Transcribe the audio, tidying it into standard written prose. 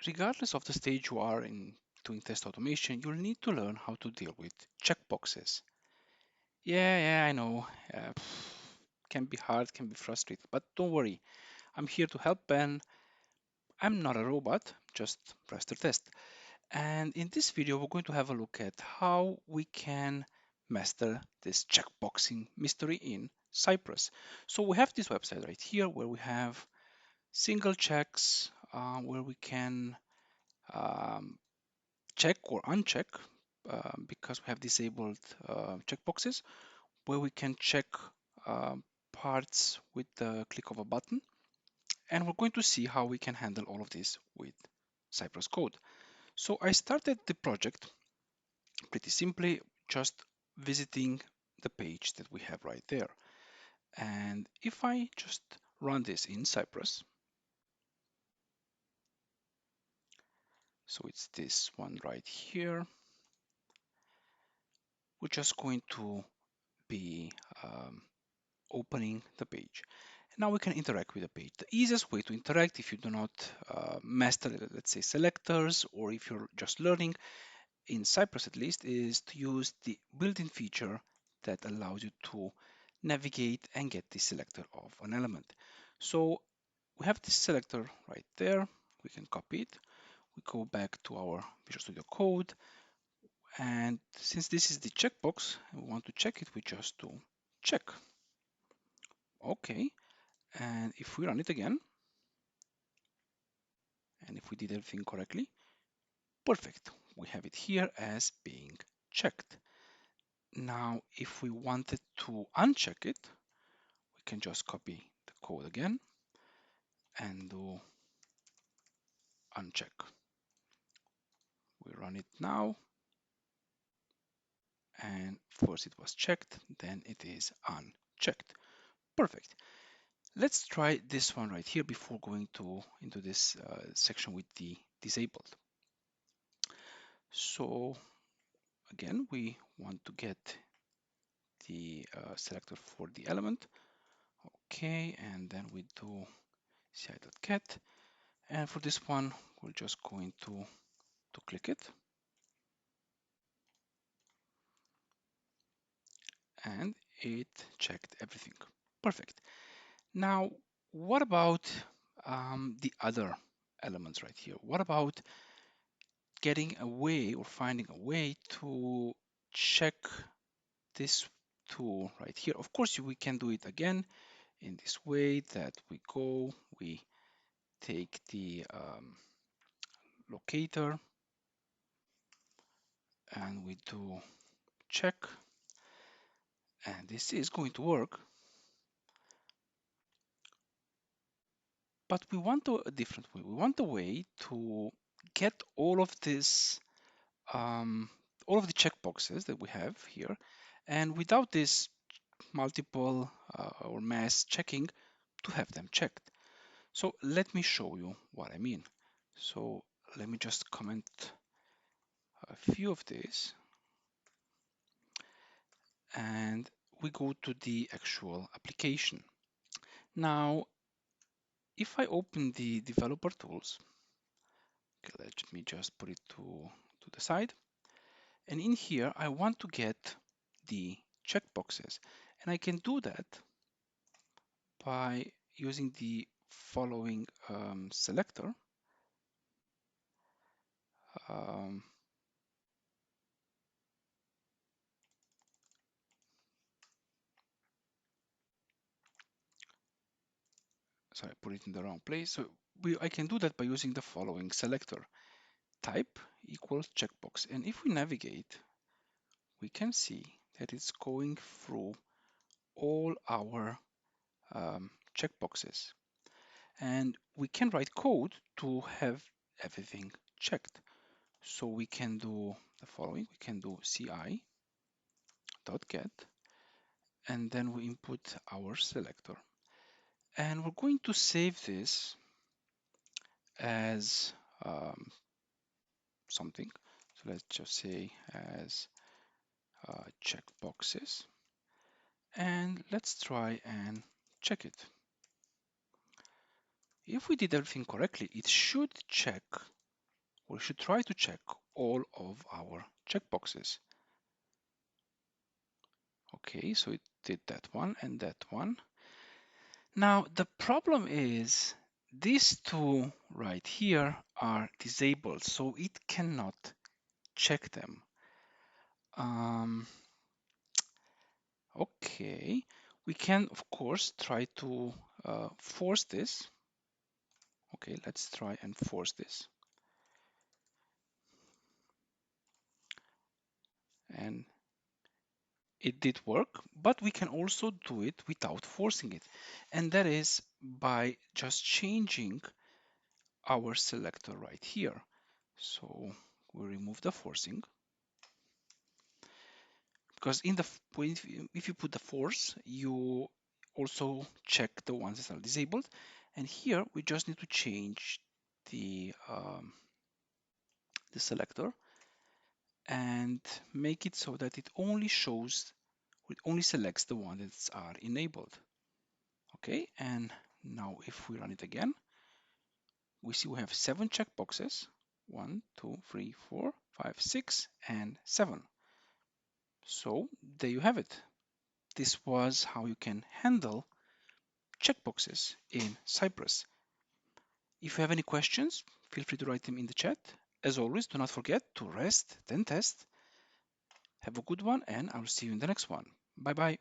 Regardless of the stage you are in doing test automation, you'll need to learn how to deal with checkboxes. Yeah, I know. Uh, can be hard, can be frustrating, but don't worry. I'm here to help, and I'm not a robot, just raster test. And in this video, we're going to have a look at how we can master this checkboxing mystery in Cypress. So we have this website right here where we have single checks, where we can um, check or uncheck because we have disabled checkboxes, where we can check parts with the click of a button. And we're going to see how we can handle all of this with Cypress code. So I started the project pretty simply, just visiting the page that we have right there. And if I just run this in Cypress, so it's this one right here, we're just going to be opening the page. Now we can interact with the page. The easiest way to interact if you do not master, let's say, selectors, or if you're just learning, in Cypress at least, is to use the built-in feature that allows you to navigate and get the selector of an element. So we have this selector right there. We can copy it. We go back to our Visual Studio Code. And since this is the checkbox, and we want to check it, we just do check. Okay. And if we run it again, and if we did everything correctly, perfect. We have it here as being checked. Now, if we wanted to uncheck it, we can just copy the code again and do uncheck. We run it now, and first it was checked, then it is unchecked. Perfect. Let's try this one right here before going into this section with the disabled. So again, we want to get the selector for the element. Okay, and then we do ci.get. And for this one, we're just going to click it. And it checked everything. Perfect. Now, what about the other elements right here? What about getting a way or finding a way to check this tool right here? Of course, we can do it again in this way that we take the locator and we do check, and this is going to work. But we want a different way. We want a way to get all of this, all of the checkboxes that we have here, and without this multiple or mass checking, to have them checked. So let me show you what I mean. So let me just comment a few of these, and we go to the actual application. Now, if I open the developer tools, okay, let me just put it to the side. And in here, I want to get the checkboxes. And I can do that by using the following selector. Um, sorry, I put it in the wrong place. So I can do that by using the following selector. Type equals checkbox. And if we navigate, we can see that it's going through all our checkboxes. And we can write code to have everything checked. So we can do the following. We can do ci.get, and then we input our selector. And we're going to save this as something. So let's just say as checkboxes. And let's try and check it. If we did everything correctly, it should check we should try to check all of our checkboxes. Okay, so it did that one and that one. Now, the problem is these two right here are disabled, so it cannot check them. Okay, we can, of course, try to force this. Okay, let's try and force this. And it did work, but we can also do it without forcing it. And that is by just changing our selector right here. So we remove the forcing. Because in the if you put the force, you also check the ones that are disabled. And here we just need to change the selector and make it so that it only selects the ones that are enabled. Okay, and now if we run it again, we see we have 7 checkboxes. 1, 2, 3, 4, 5, 6, and 7. So there you have it. This was how you can handle checkboxes in Cypress. If you have any questions, feel free to write them in the chat. As always, do not forget to rest, then test. Have a good one, and I'll see you in the next one. Bye bye.